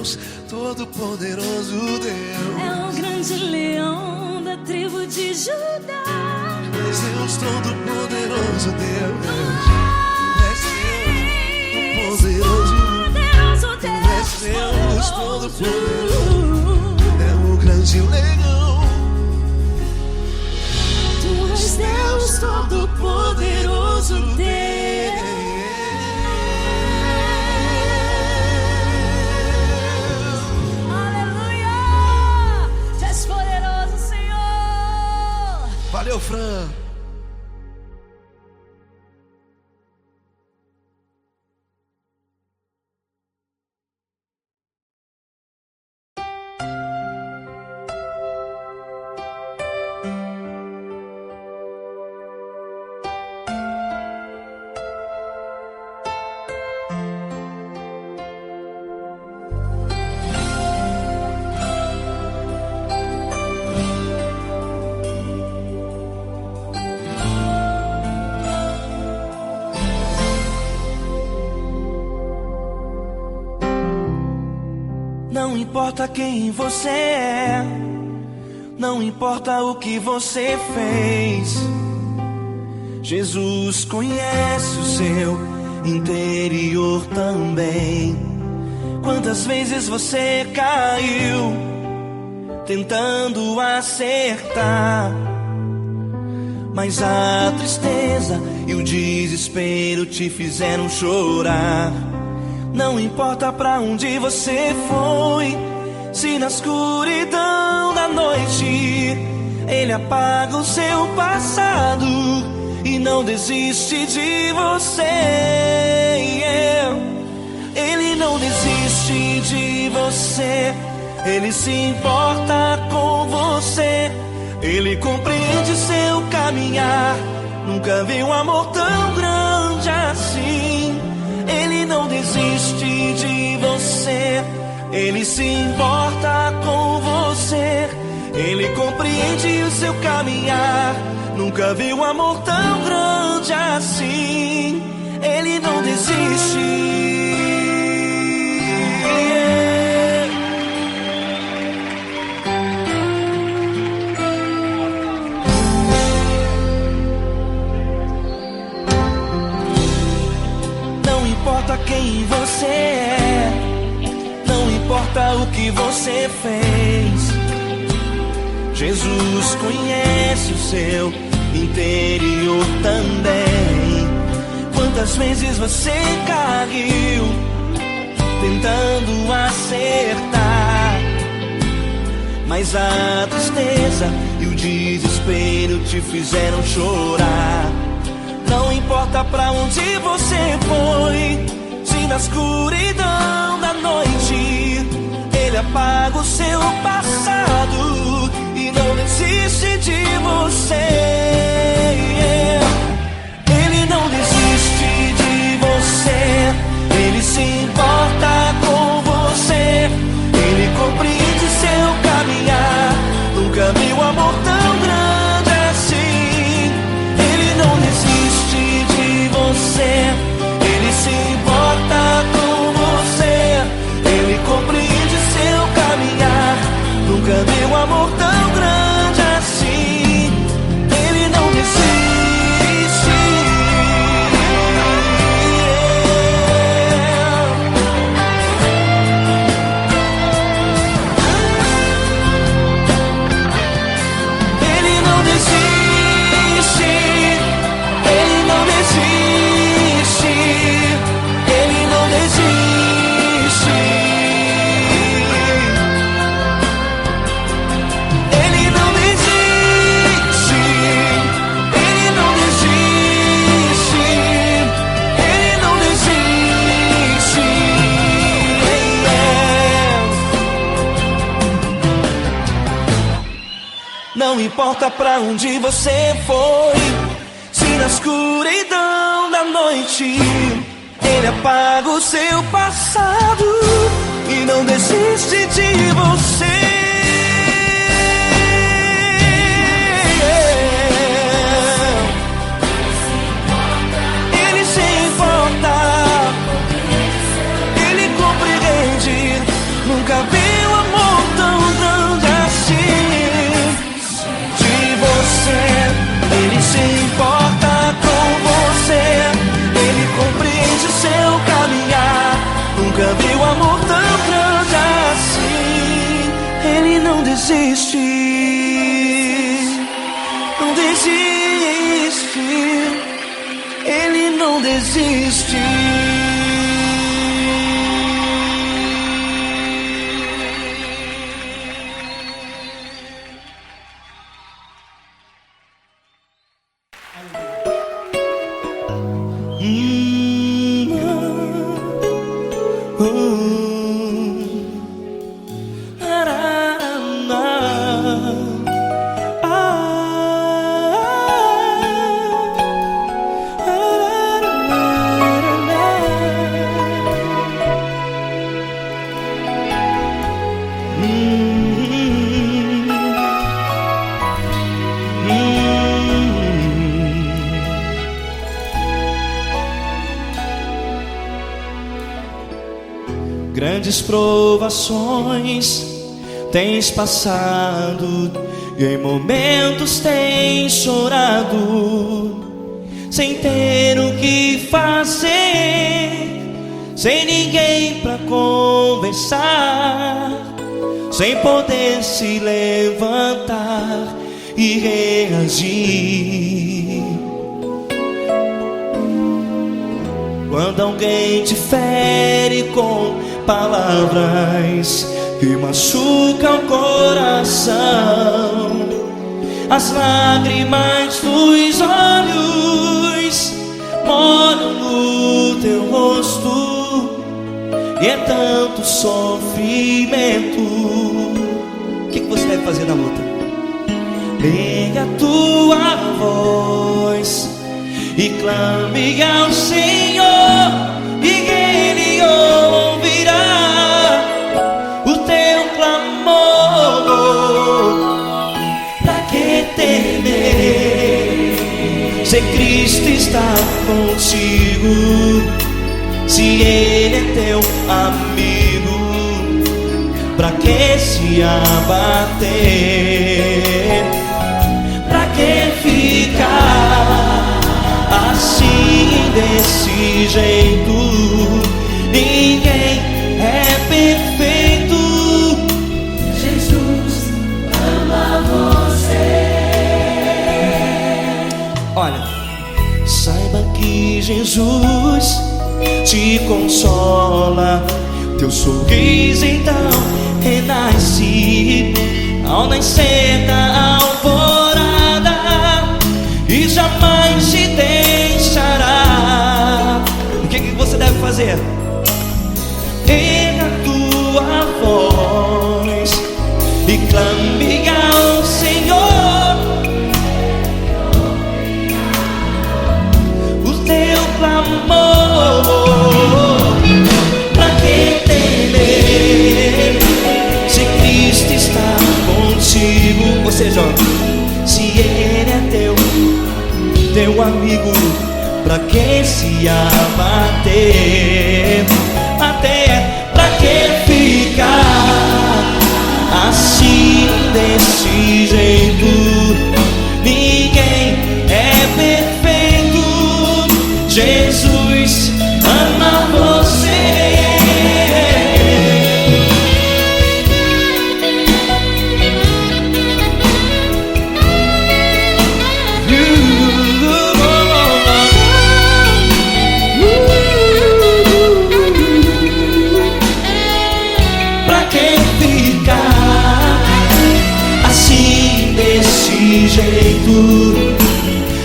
S1: Deus, Todo-Poderoso Deus.
S2: É o grande leão da tribo de Judá.
S1: Tu és Deus, Todo-Poderoso Deus. Tu és Deus, Todo-Poderoso. Tu és Deus, Todo-Poderoso. É o grande leão.
S2: Tu és Deus, Todo-Poderoso Deus. Aleluia! Tu és poderoso, Senhor.
S1: Valeu, Fran.
S3: Não importa quem você é, não importa o que você fez, Jesus conhece o seu interior também. Quantas vezes você caiu tentando acertar, mas a tristeza e o desespero te fizeram chorar. Não importa pra onde você foi, se na escuridão da noite Ele apaga o seu passado e não desiste de você. Ele não desiste de você, Ele se importa com você, Ele compreende seu caminhar. Nunca vi um amor tão grande assim. Ele não desiste de você, Ele se importa com você, Ele compreende o seu caminhar. Nunca vi um amor tão grande assim. Ele não desiste. Não importa quem você é, não importa o que você fez, Jesus conhece o seu interior também. Quantas vezes você caiu tentando acertar, mas a tristeza e o desespero te fizeram chorar. Não importa pra onde você foi, se na escuridão da noite Ele apaga o seu passado e não desiste de você. Ele não desiste de você, Ele se importa com você, Ele compreende seu caminhar. Nunca vi um amor tão grande assim. Ele não desiste de você, Ele se importa com você, Ele compreende seu caminhar. Nunca vi um amor tão grande assim. Ele não desiste. Ele não desiste. Ele não desiste. Ele não desiste. Ele não desiste. Ele não desiste. Ele não desiste. Não importa pra onde você foi, se na escuridão da noite Ele apaga o seu passado e não desiste de você. Ele se importa, Ele compreende. desiste, não desiste, Ele não desiste. Grandes provações tens passado, e em momentos tens chorado, sem ter o que fazer, sem ninguém pra conversar, sem poder se levantar e reagir. Quando alguém te fere com palavras que machucam o coração, as lágrimas dos olhos moram no teu rosto, e é tanto sofrimento. O que você deve fazer na luta? Erga a tua voz e clame ao Senhor, e Ele ouvirá o teu clamor. Pra que temer, se Cristo está contigo, se Ele é teu amigo? Pra que se abater? Pra que ficar assim, desse jeito? Ninguém é perfeito.
S2: Jesus ama você.
S3: Olha, saiba que Jesus te consola, teu sorriso então renasce ao nascer da alvorada, e jamais te deixará. O que você deve fazer? Erga a tua voz e clame ao Senhor, o teu clamor. Pra que temer, se Cristo está contigo? Ou seja, se Ele é teu amigo, pra que se abater? Até pra que ficar assim, desse jeito? Ninguém é perfeito. Jesus ama você. Jeito,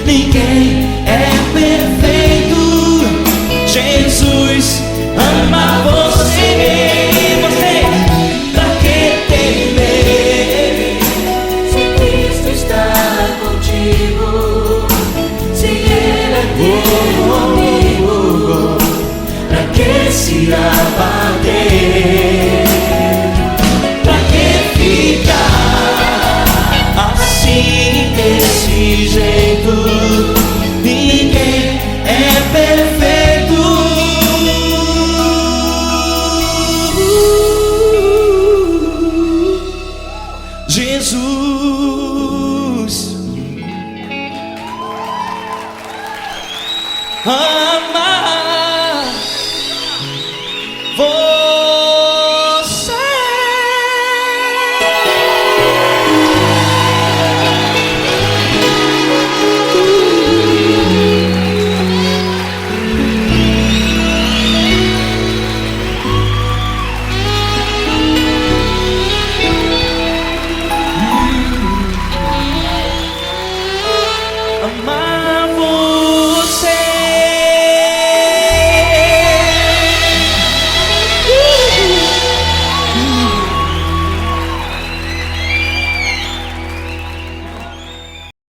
S3: ninguém é perfeito. Jesus ama você. Você, pra que temer,
S2: Se Cristo está contigo, se Ele é teu amigo, pra que se abater? Pra que ficar assim, desse jeito? Ninguém é perfeito.
S3: Jesus ama